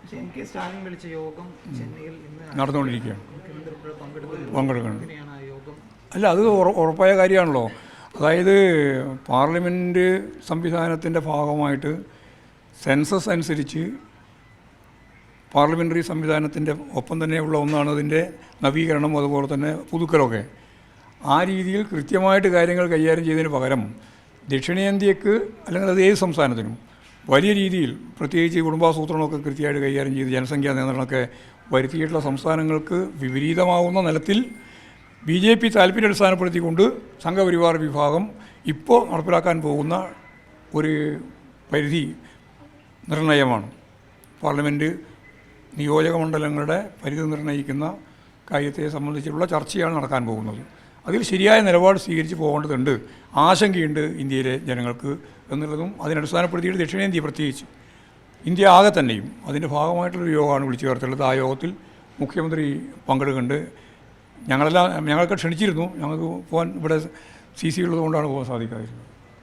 സ്റ്റാലിൻ വിളിച്ച യോഗം ചെന്നൈയിൽ നടന്നുകൊണ്ടിരിക്കുകയാണ്, പങ്കെടുക്കണം. അല്ല, അത് ഉറപ്പായ കാര്യമാണല്ലോ. അതായത് പാർലമെൻറ്റ് സംവിധാനത്തിൻ്റെ ഭാഗമായിട്ട് സെൻസസ് അനുസരിച്ച് പാർലമെൻ്ററി സംവിധാനത്തിൻ്റെ ഒപ്പം തന്നെയുള്ള ഒന്നാണ് അതിൻ്റെ നവീകരണം, അതുപോലെ തന്നെ പുതുക്കലൊക്കെ. ആ രീതിയിൽ കൃത്യമായിട്ട് കാര്യങ്ങൾ കൈകാര്യം ചെയ്തതിന് പകരം ദക്ഷിണേന്ത്യക്ക് അല്ലെങ്കിൽ അത് ഏത് സംസ്ഥാനത്തിനും വലിയ രീതിയിൽ പ്രത്യേകിച്ച് കുടുംബാസൂത്രണമൊക്കെ കൃത്യമായിട്ട് കൈകാര്യം ചെയ്ത് ജനസംഖ്യാ നിയന്ത്രണമൊക്കെ വരുത്തിയിട്ടുള്ള സംസ്ഥാനങ്ങൾക്ക് വിപരീതമാവുന്ന നിലത്തിൽ BJP താല്പര്യം അടിസ്ഥാനപ്പെടുത്തിക്കൊണ്ട് സംഘപരിവാർ വിഭാഗം ഇപ്പോൾ നടപ്പിലാക്കാൻ പോകുന്ന ഒരു പരിധി നിർണയമാണ്. പാർലമെൻറ്റ് നിയോജക മണ്ഡലങ്ങളുടെ പരിധി നിർണ്ണയിക്കുന്ന കാര്യത്തെ സംബന്ധിച്ചുള്ള ചർച്ചയാണ് നടക്കാൻ പോകുന്നത്. അതിൽ ശരിയായ നിലപാട് സ്വീകരിച്ച് പോകേണ്ടതുണ്ട്, ആശങ്കയുണ്ട് ഇന്ത്യയിലെ ജനങ്ങൾക്ക് എന്നുള്ളതും അതിനടിസ്ഥാനപ്പെടുത്തിയിട്ട് ദക്ഷിണേന്ത്യ പ്രത്യേകിച്ച് ഇന്ത്യ ആകെ തന്നെയും അതിൻ്റെ ഭാഗമായിട്ടുള്ളൊരു യോഗമാണ് വിളിച്ചു ചേർത്തുള്ളത്. ആ യോഗത്തിൽ മുഖ്യമന്ത്രി പങ്കെടുക്കുന്നുണ്ട്. ഞങ്ങളൊക്കെ ക്ഷണിച്ചിരുന്നു, ഞങ്ങൾക്ക് പോകാൻ ഇവിടെ CC ഉള്ളതുകൊണ്ടാണ് പോകാൻ സാധിക്കാതിരുന്നത്.